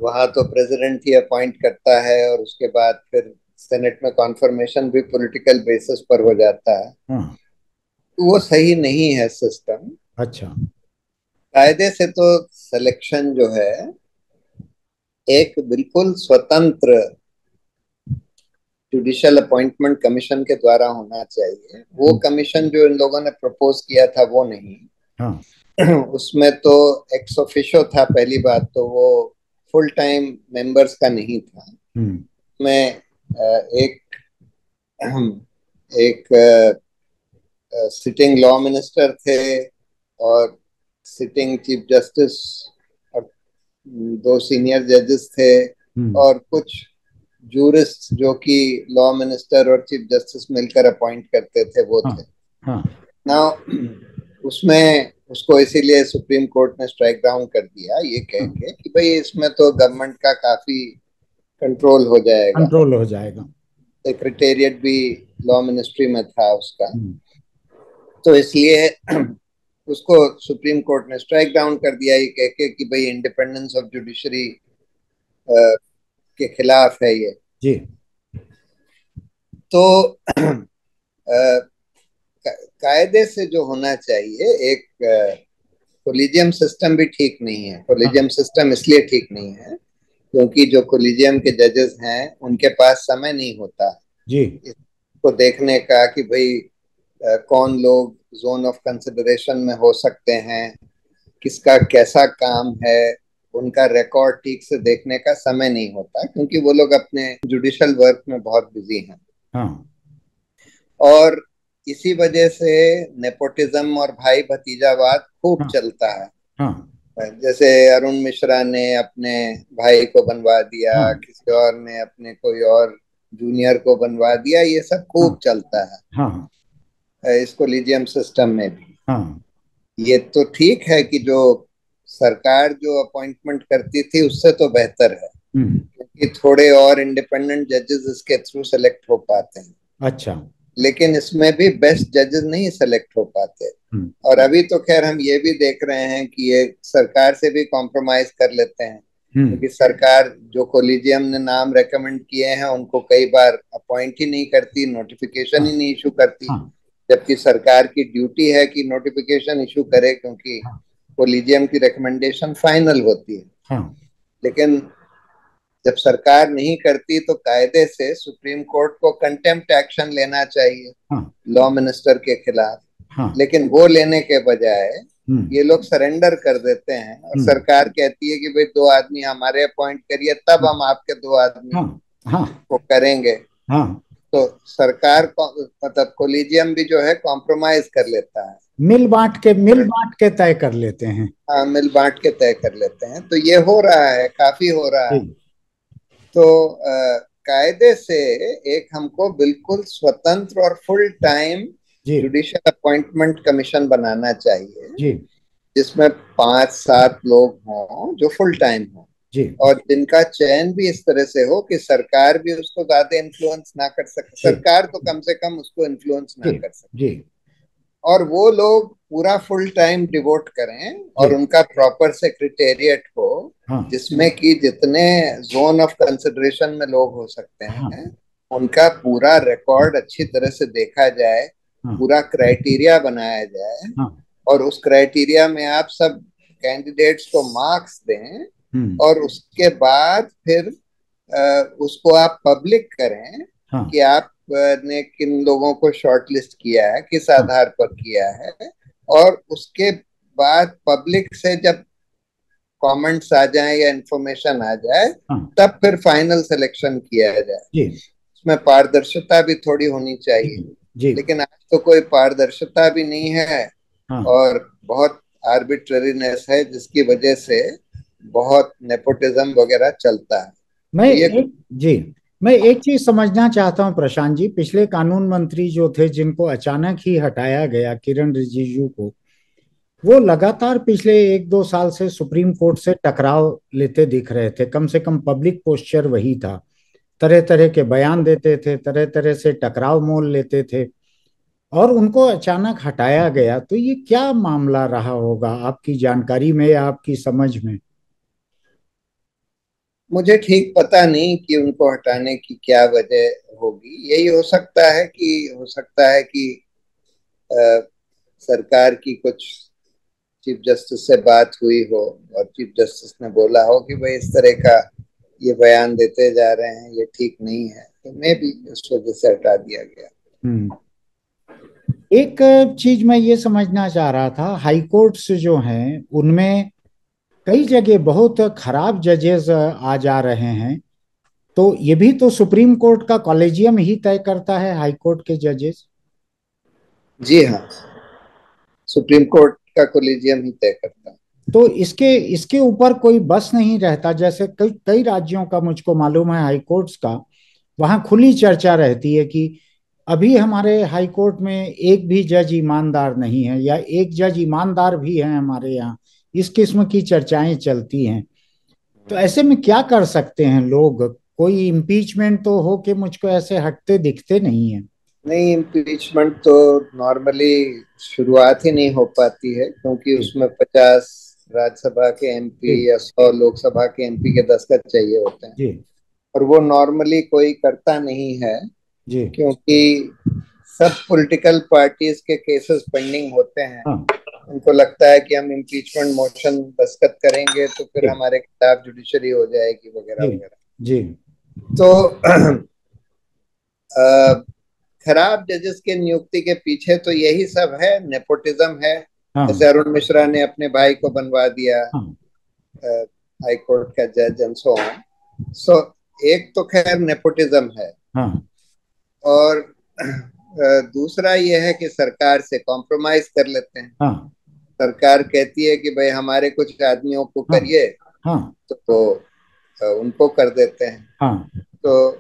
वहाँ तो प्रेसिडेंट ही अपॉइंट करता है, और उसके बाद फिर सेनेट में कॉन्फर्मेशन भी पॉलिटिकल बेसिस पर हो जाता है। हाँ। तो वो सही नहीं है सिस्टम। अच्छा। कायदे से तो सिलेक्शन जो है एक बिल्कुल स्वतंत्र जुडिशियल अपॉइंटमेंट कमीशन के द्वारा होना चाहिए। वो हम्म। कमीशन जो इन लोगों ने प्रपोज किया था वो नहीं। हाँ। उसमें तो एक्स ऑफिशियो था, पहली बात तो वो फुल टाइम मेंबर्स का नहीं था। हम्म। मैं एक एक सिटिंग लॉ मिनिस्टर थे, और सिटिंग चीफ जस्टिस और दो सीनियर जजेस थे और कुछ जूरिस्ट जो कि लॉ मिनिस्टर और चीफ जस्टिस मिलकर अपॉइंट करते थे, वो थे। नाउ उसमें उसको इसीलिए सुप्रीम कोर्ट ने स्ट्राइक डाउन कर दिया, ये कह के कि भाई इसमें तो गवर्नमेंट का काफी कंट्रोल हो जाएगा, सेक्रेटेरिएट भी लॉ मिनिस्ट्री में था उसका, तो इसलिए उसको सुप्रीम कोर्ट ने स्ट्राइक डाउन कर दिया, ये कह के कि भाई इंडिपेंडेंस ऑफ जुडिशरी के खिलाफ है ये जी। तो कायदे से जो होना चाहिए, एक कोलिजियम सिस्टम भी ठीक नहीं है। कोलिजियम सिस्टम इसलिए ठीक नहीं है क्योंकि जो कोलिजियम के जजेस हैं उनके पास समय नहीं होता जी इसको देखने का कि भाई कौन लोग जोन ऑफ कंसिडरेशन में हो सकते हैं, किसका कैसा काम है, उनका रिकॉर्ड ठीक से देखने का समय नहीं होता क्योंकि वो लोग अपने जुडिशियल वर्क में बहुत बिजी हैं। हाँ। और इसी वजह से नेपोटिज्म और भाई भतीजावाद खूब चलता है। हाँ। जैसे अरुण मिश्रा ने अपने भाई को बनवा दिया, किसी और ने अपने कोई और जूनियर को बनवा दिया, ये सब खूब चलता है। हाँ। इस कोलिजियम सिस्टम में भी। हाँ। ये तो ठीक है कि जो सरकार जो अपॉइंटमेंट करती थी उससे तो बेहतर है क्योंकि थोड़े और इंडिपेंडेंट जजेस इसके थ्रू सेलेक्ट हो पाते हैं। अच्छा। लेकिन इसमें भी बेस्ट जजेस नहीं सेलेक्ट हो पाते। और अभी तो खैर हम ये भी देख रहे हैं कि ये सरकार से भी कॉम्प्रोमाइज कर लेते हैं क्योंकि सरकार जो कोलिजियम ने नाम रेकमेंड किए हैं उनको कई बार अपॉइंट ही नहीं करती, नोटिफिकेशन ही नहीं इशू करती, जबकि सरकार की ड्यूटी है कि नोटिफिकेशन इशू करे क्योंकि कोलिजियम की रिकमेंडेशन फाइनल होती है। लेकिन जब सरकार नहीं करती तो कायदे से सुप्रीम कोर्ट को कंटेम्प्ट एक्शन लेना चाहिए लॉ मिनिस्टर के खिलाफ। लेकिन वो लेने के बजाय ये लोग सरेंडर कर देते हैं और सरकार कहती है कि भाई 2 आदमी हमारे अपॉइंट करिए तब हम आपके 2 आदमी को करेंगे। तो सरकार को मतलब कोलिजियम भी जो है कॉम्प्रोमाइज कर लेता है, मिल बांट के तय कर लेते हैं। हाँ, मिल बांट के तय कर लेते हैं। तो ये हो रहा है, काफी हो रहा है। तो कायदे से एक हमको बिल्कुल स्वतंत्र और full time judicial appointment commission बनाना चाहिए जी, जिसमें 5-7 लोग हों जो फुल टाइम हो और जिनका चयन भी इस तरह से हो कि सरकार भी उसको ज्यादा इन्फ्लुएंस ना कर सके, सरकार तो कम से कम उसको इन्फ्लुएंस ना कर सके, और वो लोग पूरा फुल टाइम डिवोट करें और उनका प्रॉपर सेक्रेटेरिएट हो जिसमें कि जितने जोन ऑफ कंसिडरेशन में लोग हो सकते हैं उनका पूरा रिकॉर्ड अच्छी तरह से देखा जाए, पूरा क्राइटेरिया बनाया जाए और उस क्राइटेरिया में आप सब कैंडिडेट्स को मार्क्स दें और उसके बाद फिर उसको आप पब्लिक करें कि आप ने किन लोगों को शॉर्टलिस्ट किया है, किस आधार पर किया है, और उसके बाद पब्लिक से जब कमेंट्स आ जाए या इंफॉर्मेशन आ जाए तब फिर फाइनल सिलेक्शन किया जाए। इसमें पारदर्शिता भी थोड़ी होनी चाहिए लेकिन आज तो कोई पारदर्शिता भी नहीं है और बहुत आर्बिट्ररीनेस है जिसकी वजह से बहुत नेपोटिज्म वगैरह चलता है। मैं एक चीज समझना चाहता हूं प्रशांत जी, पिछले कानून मंत्री जो थे जिनको अचानक ही हटाया गया, किरण रिजिजू को, वो लगातार पिछले 1-2 साल से सुप्रीम कोर्ट से टकराव लेते दिख रहे थे। कम से कम पब्लिक पोस्चर वही था, तरह तरह के बयान देते थे, तरह तरह से टकराव मोल लेते थे और उनको अचानक हटाया गया। तो ये क्या मामला रहा होगा आपकी जानकारी में या आपकी समझ में? मुझे ठीक पता नहीं कि उनको हटाने की क्या वजह होगी। यही हो सकता है कि सरकार की कुछ चीफ जस्टिस से बात हुई हो और चीफ जस्टिस ने बोला हो कि भाई इस तरह का ये बयान देते जा रहे हैं, ये ठीक नहीं है, तो मैं भी इस वजह से हटा दिया गया। एक चीज मैं ये समझना चाह रहा था, हाई कोर्ट्स जो हैं उनमें कई जगह बहुत खराब जजेस आ जा रहे हैं, तो ये भी तो सुप्रीम कोर्ट का कॉलेजियम ही तय करता है, हाई कोर्ट के जजेस? जी हाँ, सुप्रीम कोर्ट का कोलिजियम ही तय करता है। तो इसके इसके ऊपर कोई बस नहीं रहता? जैसे कई कई राज्यों का मुझको मालूम है, हाई कोर्ट्स का, वहां खुली चर्चा रहती है कि अभी हमारे हाई कोर्ट में एक भी जज ईमानदार नहीं है, या एक जज ईमानदार भी है हमारे यहाँ। इस किस्म की चर्चाएं चलती हैं। तो ऐसे में क्या कर सकते हैं लोग? कोई इम्पीचमेंट तो हो के मुझको ऐसे हटते दिखते नहीं है। नहीं, इम्पीचमेंट तो नॉर्मली शुरुआत ही नहीं हो पाती है, क्योंकि जी। उसमें 50 राज्यसभा के एमपी जी। या 100 लोकसभा के एमपी के दस्तखत चाहिए होते हैं। जी। और वो नॉर्मली कोई करता नहीं है, जी। क्योंकि सब पॉलिटिकल पार्टीज के केसेस पेंडिंग होते हैं। हाँ। उनको लगता है कि हम इम्पीचमेंट मोशन दस्तखत करेंगे तो फिर जी। हमारे खिलाफ जुडिशरी हो जाएगी वगैरह जी। वगैरह। जी। तो खराब जजेस के नियुक्ति के पीछे तो यही सब है, नेपोटिज्म है। हाँ। जैसे अरुण मिश्रा ने अपने भाई को बनवा दिया हाँ। हाई कोर्ट का जज एंड सो ऑन। सो एक तो खैर नेपोटिज्म है। हाँ। और दूसरा ये है कि सरकार से कॉम्प्रोमाइज कर लेते हैं। हाँ। सरकार कहती है कि भाई हमारे कुछ आदमियों को हाँ। करिए, हाँ। तो उनको कर देते हैं। हाँ। तो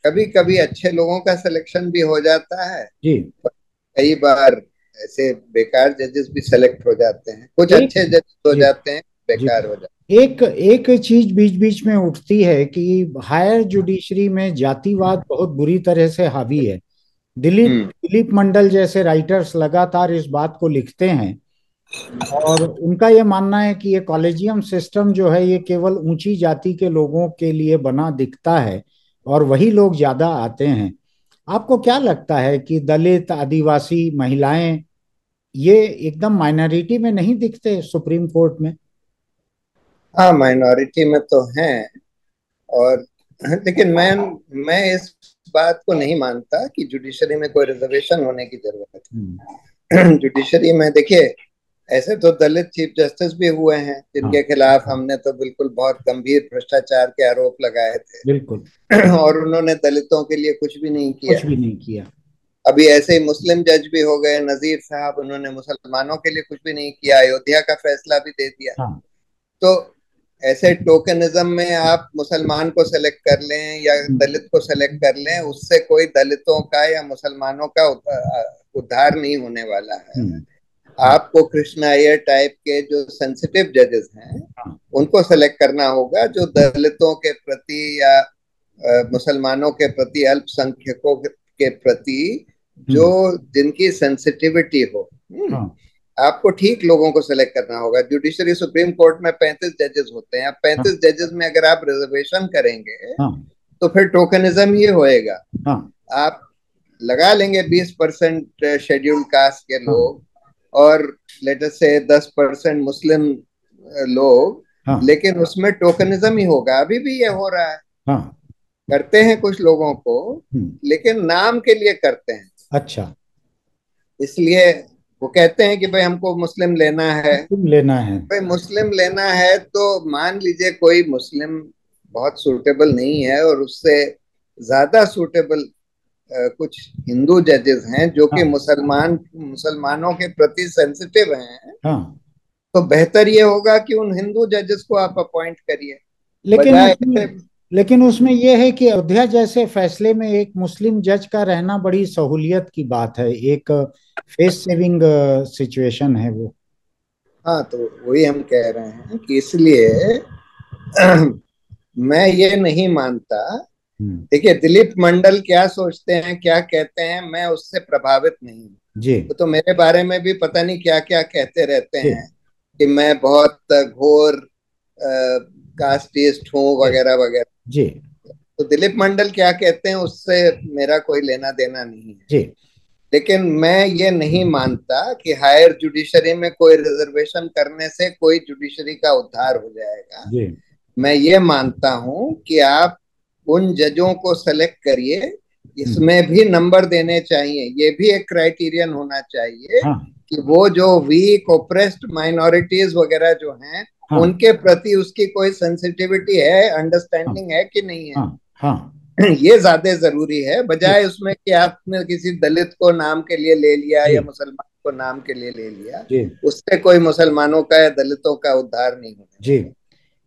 कभी कभी अच्छे लोगों का सिलेक्शन भी हो जाता है, जी। कई बार ऐसे बेकार जजेस भी सेलेक्ट हो जाते हैं, कुछ एक। अच्छे जजेस हो जी। जाते हैं, जी। बेकार हो जाते एक एक चीज बीच बीच में उठती है कि हायर जुडिशरी में जातिवाद बहुत बुरी तरह से हावी है। हैं। दिलीप दिलीप मंडल जैसे राइटर्स लगातार इस बात को लिखते हैं, और उनका ये मानना है कि ये कॉलेजियम सिस्टम जो है ये केवल ऊंची जाति के लोगों के लिए बना दिखता है, और वही लोग ज्यादा आते हैं। आपको क्या लगता है कि दलित, आदिवासी, महिलाएं ये एकदम माइनॉरिटी में नहीं दिखते सुप्रीम कोर्ट में? हाँ, माइनॉरिटी में तो हैं। और लेकिन मैं इस बात को नहीं मानता कि जुडिशरी में कोई रिजर्वेशन होने की जरूरत हम्म। है। जुडिशरी में देखिए, ऐसे तो दलित चीफ जस्टिस भी हुए हैं जिनके हाँ। खिलाफ हमने तो बिल्कुल बहुत गंभीर भ्रष्टाचार के आरोप लगाए बिल्कुल। थे। और उन्होंने दलितों के लिए कुछ भी नहीं किया। कुछ भी नहीं किया। अभी ऐसे ही मुस्लिम जज भी हो गए, नजीर साहब, उन्होंने मुसलमानों के लिए कुछ भी नहीं किया, अयोध्या का फैसला भी दे दिया। हाँ। तो ऐसे टोकनिज्म में आप मुसलमान को सेलेक्ट कर लें या हम्म। दलित को सेलेक्ट कर लें, उससे कोई दलितों का या मुसलमानों का उद्धार नहीं होने वाला है। हम्म। हम्म। आपको कृष्ण अय्यर टाइप के जो सेंसिटिव जजेस हैं हाँ। उनको सेलेक्ट करना होगा, जो दलितों के प्रति या मुसलमानों के प्रति, अल्पसंख्यकों के प्रति जो हम्म। जिनकी सेंसिटिविटी हो। हाँ। आपको ठीक लोगों को सेलेक्ट करना होगा। जुडिशरी सुप्रीम कोर्ट में 35 जजेस होते हैं। अब हाँ। 35 जजेस में अगर आप रिजर्वेशन करेंगे हाँ। तो फिर टोकनिज्म ये होएगा। हाँ। आप लगा लेंगे 20% शेड्यूल कास्ट के हाँ। लोग और लेटर से 10% मुस्लिम लोग, हाँ। लेकिन उसमें टोकनिज्म ही होगा। अभी भी ये हो रहा है, हाँ। करते हैं कुछ लोगों को, हम्म। लेकिन नाम के लिए करते हैं। अच्छा। इसलिए वो कहते हैं कि भाई हमको मुस्लिम लेना है। तुम लेना है। भाई मुस्लिम लेना है तो मान लीजिए कोई मुस्लिम बहुत सूटेबल नहीं है और उससे ज्यादा सूटेबल कुछ हिंदू जजेस हैं जो कि हाँ। मुसलमानों के प्रति सेंसिटिव हैं। हाँ। तो बेहतर ये होगा कि उन हिंदू जजेस को आप अपॉइंट करिए, लेकिन बजाय उसमें लेकिन उसमें यह है कि अयोध्या जैसे फैसले में एक मुस्लिम जज का रहना बड़ी सहूलियत की बात है, एक फेस सेविंग सिचुएशन है वो। हाँ, तो वही हम कह रहे हैं कि इसलिए मैं ये नहीं मानता। हम्म। देखिए, दिलीप मंडल क्या सोचते हैं, क्या कहते हैं, मैं उससे प्रभावित नहीं हूँ। जी। वो तो मेरे बारे में भी पता नहीं क्या क्या कहते रहते जी। हैं कि मैं बहुत घोर कास्टिस्ट हूँ जी। वगैरह वगैरह। जी। तो दिलीप मंडल क्या कहते हैं उससे मेरा कोई लेना देना नहीं है। जी। लेकिन मैं ये नहीं मानता कि हायर जुडिशरी में कोई रिजर्वेशन करने से कोई जुडिशरी का उद्धार हो जाएगा। जी। मैं ये मानता हूं कि आप उन जजों को सेलेक्ट करिए, हम्म। इसमें भी नंबर देने चाहिए। ये भी एक क्राइटेरियन होना चाहिए हाँ। कि वो जो वीक ओप्रेस्ड माइनॉरिटीज वगैरह जो हैं हाँ। उनके प्रति उसकी कोई सेंसिटिविटी है, हाँ। अंडरस्टैंडिंग है कि नहीं है। हाँ। हाँ। ये ज्यादा जरूरी है, जी। बजाय उसमें कि आपने किसी दलित को नाम के लिए ले लिया जी। या मुसलमान को नाम के लिए ले लिया, जी उससे कोई मुसलमानों का या दलितों का उद्धार नहीं होने जी।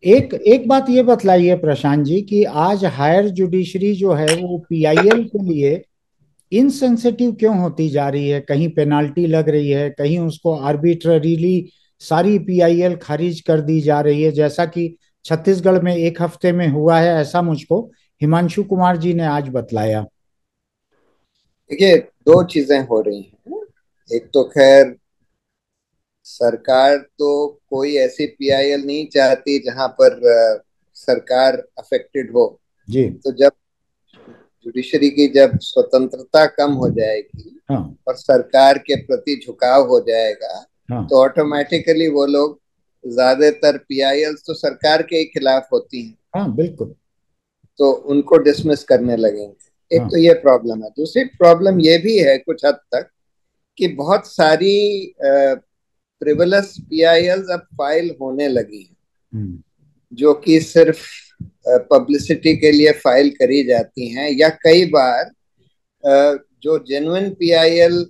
एक एक बात ये बतलाइए प्रशांत जी कि आज हायर जुडिशरी जो है वो पीआईएल के लिए इनसेंसिटिव क्यों होती जा रही है? कहीं पेनाल्टी लग रही है, कहीं उसको आर्बिट्ररीली सारी पीआईएल खारिज कर दी जा रही है, जैसा कि छत्तीसगढ़ में एक हफ्ते में हुआ है, ऐसा मुझको हिमांशु कुमार जी ने आज बतलाया। देखिए, दो चीजें हो रही हैं। एक तो खैर सरकार तो कोई ऐसी पीआईएल नहीं चाहती जहां पर सरकार अफेक्टेड हो। जी। तो जब जुडिशरी की जब स्वतंत्रता कम हो जाएगी हाँ और सरकार के प्रति झुकाव हो जाएगा, हाँ तो ऑटोमेटिकली वो लोग, ज्यादातर पीआईएल तो सरकार के ही खिलाफ होती हैं, हाँ बिल्कुल। तो उनको डिसमिस करने लगेंगे। एक हाँ। तो ये प्रॉब्लम है। दूसरी प्रॉब्लम ये भी है कुछ हद तक कि बहुत सारी फ्रिवलस पीआईएल अब फाइल होने लगी हैं, हम्म। जो कि सिर्फ पब्लिसिटी के लिए फाइल करी जाती हैं, या कई बार जो जेन्युइन पीआईएल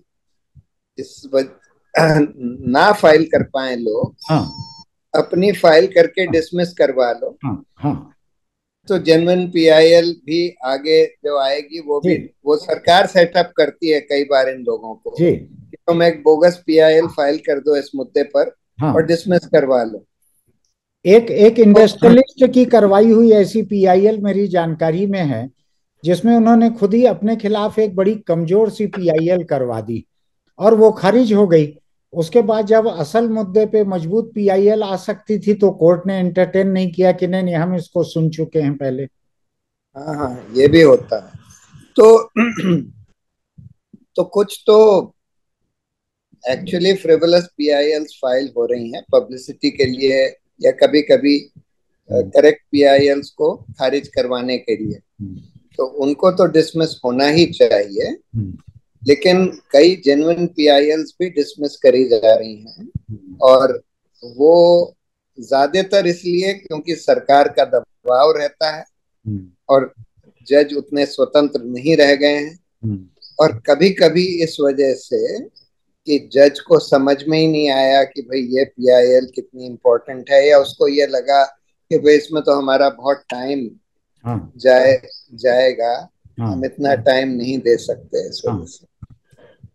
इस ना फाइल कर पाए लोग, हाँ अपनी फाइल करके डिसमिस करवा लो, हाँ हाँ। तो जेन्युइन पीआईएल भी आगे जो आएगी वो जी भी, वो सरकार सेटअप करती है कई बार इन लोगों को जी। कि तुम एक बोगस पीआईएल फाइल कर दो इस मुद्दे पर और हाँ। डिसमिस करवा लो। एक एक तो इंडस्ट्रियलिस्ट की करवाई हुई ऐसी पीआईएल मेरी जानकारी में है, जिसमें उन्होंने खुद ही अपने खिलाफ एक बड़ी कमजोर सी पीआईएल करवा दी और वो खारिज हो गई। उसके बाद जब असल मुद्दे पे मजबूत पीआईएल आ सकती थी तो कोर्ट ने एंटरटेन नहीं किया कि नहीं नहीं, हम इसको सुन चुके हैं पहले। हाँ हाँ, ये भी होता है। तो तो कुछ तो एक्चुअली फ्रिवलस पीआईएल फाइल हो रही हैं पब्लिसिटी के लिए, या कभी कभी हम्म। करेक्ट पीआईएल्स को खारिज करवाने के लिए, हम्म। तो उनको तो डिसमिस होना ही चाहिए। हम्म। लेकिन कई जेन्युइन पीआईएल्स भी डिसमिस करी जा रही हैं, हम्म। और वो ज्यादातर इसलिए क्योंकि सरकार का दबाव रहता है हम्म। और जज उतने स्वतंत्र नहीं रह गए हैं। हम्म। और कभी कभी इस वजह से कि जज को समझ में ही नहीं आया कि भाई ये पीआईएल कितनी इम्पोर्टेंट है, या उसको ये लगा कि भाई इसमें तो हमारा बहुत टाइम हाँ जाएगा, हम हाँ इतना टाइम नहीं दे सकते इस वजह हाँ। से।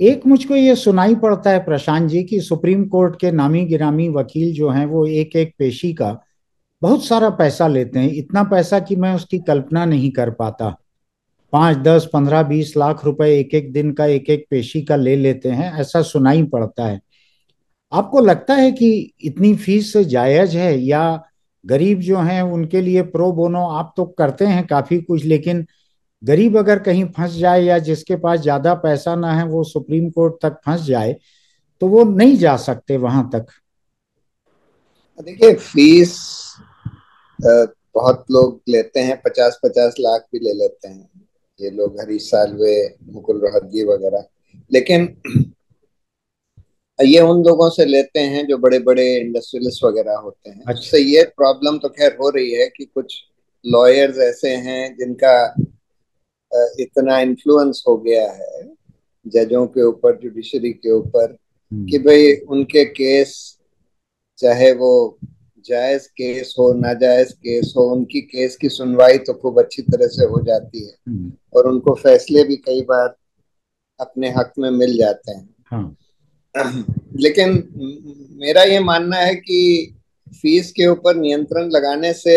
एक मुझको ये सुनाई पड़ता है प्रशांत जी कि सुप्रीम कोर्ट के नामी गिरामी वकील जो हैं वो एक एक पेशी का बहुत सारा पैसा लेते हैं, इतना पैसा कि मैं उसकी कल्पना नहीं कर पाता। 5, 10, 15, 20 लाख रुपए एक एक दिन का एक एक पेशी का ले लेते हैं, ऐसा सुनाई पड़ता है। आपको लगता है कि इतनी फीस जायज है, या गरीब जो हैं उनके लिए प्रो बोनो आप तो करते हैं काफी कुछ, लेकिन गरीब अगर कहीं फंस जाए या जिसके पास ज्यादा पैसा ना है वो सुप्रीम कोर्ट तक फंस जाए तो वो नहीं जा सकते वहां तक? देखिए, फीस बहुत लोग लेते हैं, 50-50 लाख भी ले लेते हैं ये लोग, हरीश साल्वे, मुकुल रोहतगी वगैरह। लेकिन ये उन लोगों से लेते हैं जो बड़े बड़े इंडस्ट्रियलिस्ट वगैरह होते हैं। अच्छा। उससे ये प्रॉब्लम तो खैर हो रही है कि कुछ लॉयर्स ऐसे हैं जिनका इतना इन्फ्लुएंस हो गया है जजों के ऊपर, जुडिशरी के ऊपर, कि हम्म। भाई उनके केस, चाहे वो जायज केस हो नाजायज केस हो, उनकी केस की सुनवाई तो खूब अच्छी तरह से हो जाती है, हम्म। और उनको फैसले भी कई बार अपने हक में मिल जाते हैं। हाँ। लेकिन मेरा ये मानना है कि फीस के ऊपर नियंत्रण लगाने से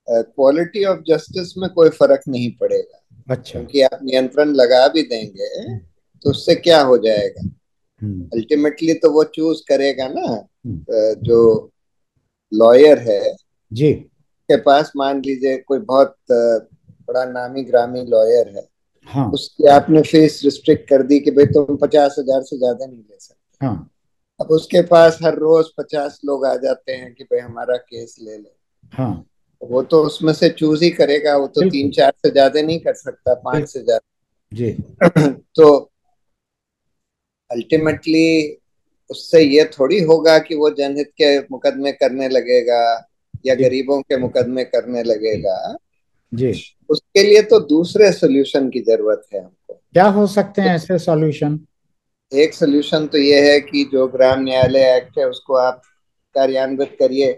क्वालिटी ऑफ जस्टिस में कोई फर्क नहीं पड़ेगा। अच्छा। क्योंकि आप नियंत्रण लगा भी देंगे तो उससे क्या हो जाएगा, हम्म। अल्टीमेटली तो वो चूज करेगा ना, हम्म। जो लॉयर है जी। के पास, मान लीजिए कोई बहुत बड़ा नामी ग्रामी लॉयर है, हाँ उसकी आपने फीस रिस्ट्रिक्ट कर दी कि भाई तुम 50,000 से ज्यादा नहीं ले सकते। हाँ अब उसके पास हर रोज 50 लोग आ जाते हैं कि भाई हमारा केस ले लो, हाँ। वो तो उसमें से चूज ही करेगा, वो तो तीन बिल्कुल। चार से ज्यादा नहीं कर सकता, पांच बिल्कुल। से ज्यादा। जी। तो अल्टीमेटली उससे ये थोड़ी होगा कि वो जनहित के मुकदमे करने लगेगा या जी गरीबों के मुकदमे करने जी लगेगा। जी। उसके लिए तो दूसरे सोल्यूशन की जरूरत है हमको। क्या हो सकते हैं ऐसे सॉल्यूशन? एक सोल्यूशन तो ये है कि जो ग्राम न्यायालय एक्ट है उसको आप कार्यान्वित करिए,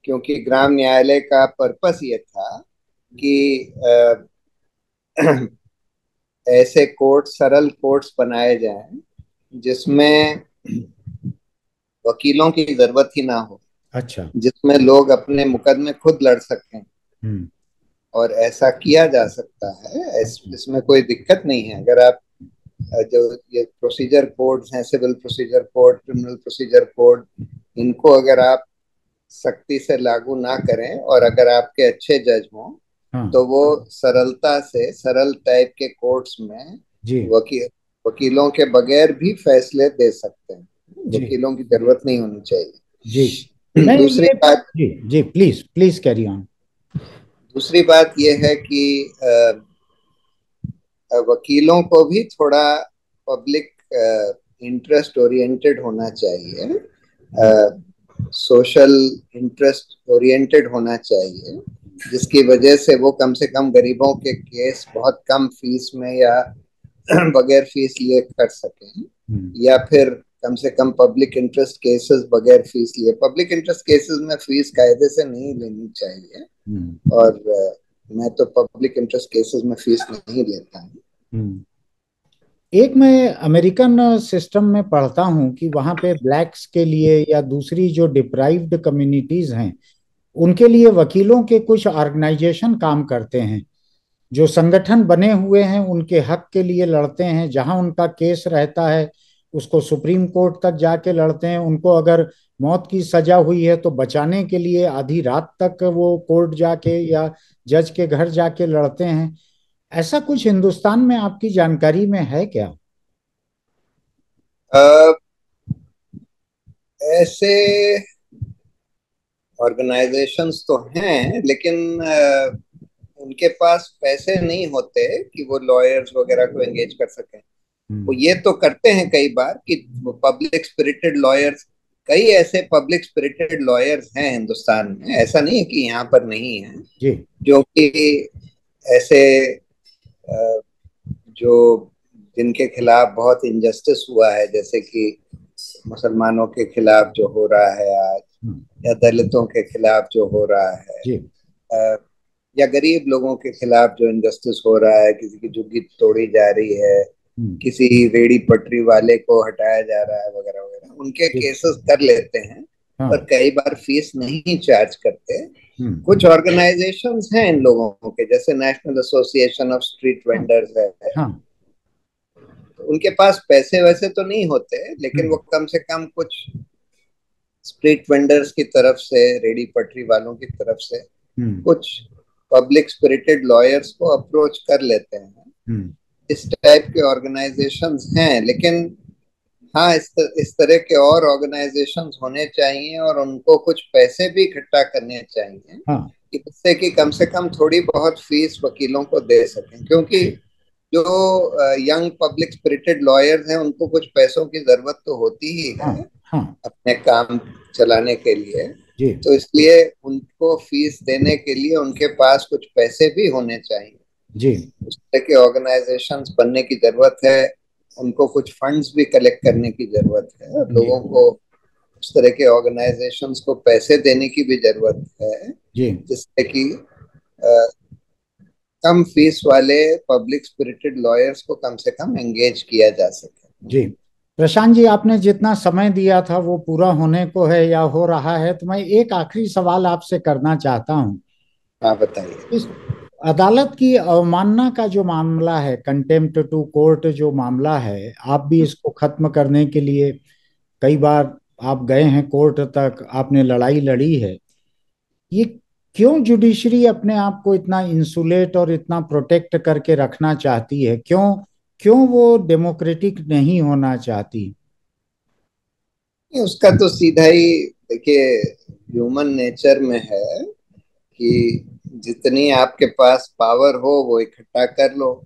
क्योंकि ग्राम न्यायालय का पर्पस ये था कि ऐसे कोर्ट, सरल कोर्ट्स बनाए जाएं जिसमें वकीलों की जरूरत ही ना हो, अच्छा। जिसमें लोग अपने मुकदमे खुद लड़ सकें। हम्म। और ऐसा किया जा सकता है, अच्छा। इसमें कोई दिक्कत नहीं है। अगर आप जो ये प्रोसीजर कोड्स हैं, civil procedure code, criminal procedure code, इनको अगर आप सख्ती से लागू ना करें और अगर आपके अच्छे जज हों हाँ। तो वो सरलता से सरल टाइप के कोर्ट्स में जी। वकील वकीलों के बगैर भी फैसले दे सकते हैं। जी। वकीलों की जरूरत नहीं होनी जी। चाहिए। नहीं, ये जी जी, प्लीज प्लीज कैरी ऑन। दूसरी बात यह है कि वकीलों को भी थोड़ा पब्लिक इंटरेस्ट ओरिएंटेड होना चाहिए, सोशल इंटरेस्ट ओरिएंटेड होना चाहिए, जिसकी वजह से वो कम से कम गरीबों के केस बहुत कम फीस में या बगैर फीस लिए कर सकें, हम्म। या फिर कम से कम पब्लिक इंटरेस्ट केसेस बगैर फीस लिए। पब्लिक इंटरेस्ट केसेस में फीस कायदे से नहीं लेनी चाहिए, हम्म। और मैं तो पब्लिक इंटरेस्ट केसेस में फीस नहीं लेता हूँ। हम्म। एक मैं अमेरिकन सिस्टम में पढ़ता हूँ कि वहाँ पे ब्लैक्स के लिए या दूसरी जो डिप्राइव्ड कम्युनिटीज हैं उनके लिए वकीलों के कुछ ऑर्गेनाइजेशन काम करते हैं, जो संगठन बने हुए हैं उनके हक के लिए लड़ते हैं। जहां उनका केस रहता है उसको सुप्रीम कोर्ट तक जाके लड़ते हैं। उनको अगर मौत की सजा हुई है तो बचाने के लिए आधी रात तक वो कोर्ट जाके या जज के घर जाके लड़ते हैं। ऐसा कुछ हिंदुस्तान में आपकी जानकारी में है क्या? अ, ऐसे ऑर्गेनाइजेशंस तो हैं, लेकिन उनके पास पैसे नहीं होते कि वो लॉयर्स वगैरह को एंगेज कर सकें। वो हम्म। ये तो करते हैं कई बार कि पब्लिक स्पिरिटेड लॉयर्स, कई ऐसे पब्लिक स्पिरिटेड लॉयर्स हैं हिंदुस्तान में, ऐसा नहीं है कि यहाँ पर नहीं है, जी। जो कि ऐसे जो जिनके खिलाफ बहुत इंजस्टिस हुआ है, जैसे कि मुसलमानों के खिलाफ जो हो रहा है आज, हम्म। या दलितों के खिलाफ जो हो रहा है, जी। अ, या गरीब लोगों के खिलाफ जो इंजस्टिस हो रहा है, किसी की झुग्गी तोड़ी जा रही है, हम्म। किसी रेडी पटरी वाले को हटाया जा रहा है, वगैरह वगैरह, उनके जी। केसेस कर लेते हैं। पर हाँ। कई बार फीस नहीं चार्ज करते। हम्म। कुछ ऑर्गेनाइजेशंस हैं इन लोगों के, जैसे नेशनल एसोसिएशन ऑफ स्ट्रीट हाँ। वेंडर्स है। हाँ। तो उनके पास पैसे वैसे तो नहीं होते, लेकिन वो हम्म। कम से कम कुछ स्ट्रीट वेंडर्स की तरफ से, रेडी पटरी वालों की तरफ से हम्म। कुछ पब्लिक स्पिरिटेड लॉयर्स को अप्रोच कर लेते हैं। हम्म। इस टाइप के ऑर्गेनाइजेशंस हैं, लेकिन हाँ, इस तरह के और ऑर्गेनाइजेशंस होने चाहिए, और उनको कुछ पैसे भी इकट्ठा करने चाहिए, हाँ। कि जिससे कि कम से कम थोड़ी बहुत फीस वकीलों को दे सकें। क्योंकि जी। जो यंग पब्लिक स्पिरिटेड लॉयर्स हैं उनको कुछ पैसों की जरूरत तो होती ही हाँ। है हाँ। अपने काम चलाने के लिए। जी। तो इसलिए उनको फीस देने के लिए उनके पास कुछ पैसे भी होने चाहिए। जी। उस तरह के ऑर्गेनाइजेशंस बनने की जरूरत है। उनको कुछ फंड्स भी कलेक्ट करने की जरूरत है, और जी। लोगों को उस तरह के ऑर्गेनाइजेशंस को पैसे देने की भी जरूरत है, जी। जिससे कि अ, कम फीस वाले पब्लिक स्पिरिटेड लॉयर्स को कम से कम एंगेज किया जा सके। जी। प्रशांत जी, आपने जितना समय दिया था वो पूरा होने को है या हो रहा है, तो मैं एक आखिरी सवाल आपसे करना चाहता हूँ। हाँ, बताइए। इस अदालत की अवमानना का जो मामला है, कंटेम्प्ट टू कोर्ट जो मामला है, आप भी इसको खत्म करने के लिए कई बार आप गए हैं कोर्ट तक, आपने लड़ाई लड़ी है। ये क्यों जुडिशरी अपने आप को इतना इंसुलेट और इतना प्रोटेक्ट करके रखना चाहती है? क्यों क्यों वो डेमोक्रेटिक नहीं होना चाहती? उसका तो सीधा ही, देखिए, ह्यूमन नेचर में है कि जितनी आपके पास पावर हो वो इकट्ठा कर लो,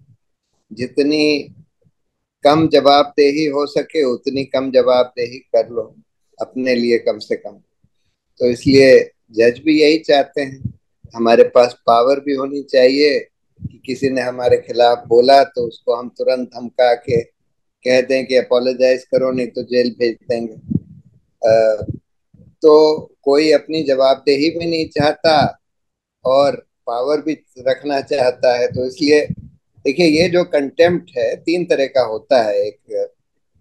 जितनी कम जवाबदेही हो सके उतनी कम जवाबदेही कर लो अपने लिए, कम से कम। तो इसलिए जज भी यही चाहते हैं, हमारे पास पावर भी होनी चाहिए कि किसी ने हमारे खिलाफ बोला तो उसको हम तुरंत धमका के कह दें कि अपोलोजाइज करो नहीं तो जेल भेज देंगे। अ, तो कोई अपनी जवाबदेही भी नहीं चाहता और पावर भी रखना चाहता है। तो इसलिए देखिए, ये जो कंटेम्प्ट है तीन तरह का होता है। एक,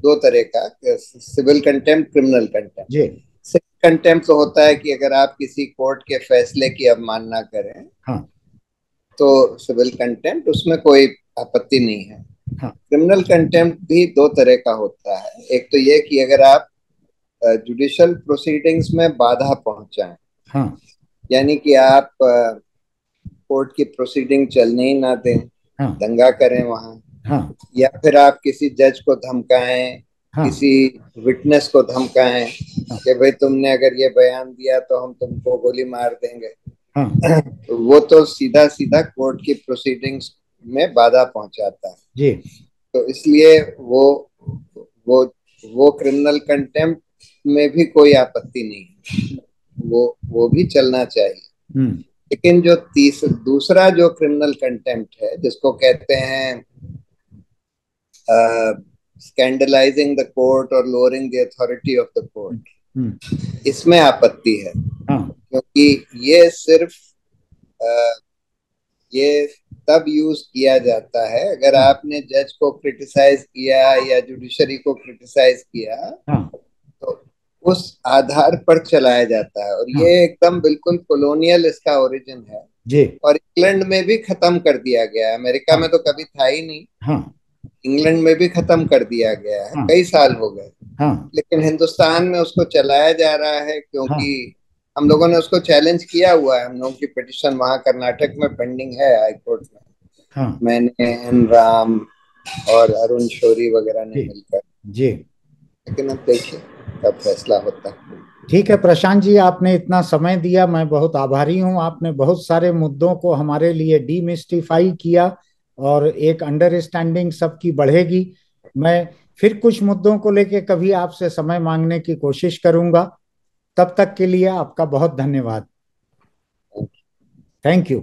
दो तरह का, सिविल कंटेम्प्ट, क्रिमिनल कंटेम्प्ट। जी। सिविल कंटेम्प्ट तो होता है कि अगर आप किसी कोर्ट के फैसले की अवमानना करें हाँ। तो सिविल कंटेम्प्ट, उसमें कोई आपत्ति नहीं है। हाँ। क्रिमिनल कंटेम्प्ट भी दो तरह का होता है। एक तो ये कि अगर आप जुडिशल प्रोसीडिंग्स में बाधा पहुंचाएं, हाँ। यानी कि आप कोर्ट की प्रोसीडिंग चलने ही ना दें, हाँ। दंगा करें वहां, हाँ। या फिर आप किसी जज को धमकाएं, हाँ। किसी विटनेस को धमकाएं हाँ। कि भाई तुमने अगर ये बयान दिया तो हम तुमको गोली मार देंगे। हाँ। तो वो तो सीधा सीधा कोर्ट की प्रोसीडिंग्स में बाधा पहुंचाता है। जी। तो इसलिए वो वो क्रिमिनल कंटेम्प्ट में भी कोई आपत्ति नहीं है, वो भी चलना चाहिए। हम्म। लेकिन जो दूसरा जो क्रिमिनल कंटेम्प्ट है, जिसको कहते हैं स्कैंडलाइजिंग द कोर्ट और lowering the authority of the hmm. Court, hmm. इसमें आपत्ति है। हाँ। क्योंकि ये सिर्फ अ, ये तब यूज किया जाता है अगर हाँ। आपने जज को क्रिटिसाइज किया या जुडिशरी को क्रिटिसाइज किया, हाँ। तो उस आधार पर चलाया जाता है। और हाँ। ये एकदम बिल्कुल कॉलोनियल इसका ओरिजिन है। जी। और इंग्लैंड में भी खत्म कर दिया गया है, अमेरिका हाँ। में तो कभी था ही नहीं। हाँ। इंग्लैंड में भी खत्म कर दिया गया है, हाँ। कई साल हो गए। हाँ। लेकिन हिंदुस्तान में उसको चलाया जा रहा है क्योंकि हाँ। हम लोगों ने उसको चैलेंज किया हुआ है। हम लोगों की पिटिशन वहां कर्नाटक में पेंडिंग है, हाई कोर्ट में। हाँ। मैंने, एन राम और अरुण शौरी वगैरह ने जी। मिलकर। जी। लेकिन अब देखिए कब फैसला होता है। ठीक है प्रशांत जी, आपने इतना समय दिया, मैं बहुत आभारी हूँ। आपने बहुत सारे मुद्दों को हमारे लिए डीमिस्टिफाई किया और एक अंडरस्टैंडिंग सबकी बढ़ेगी। मैं फिर कुछ मुद्दों को लेके कभी आपसे समय मांगने की कोशिश करूंगा। तब तक के लिए आपका बहुत धन्यवाद। Thank you.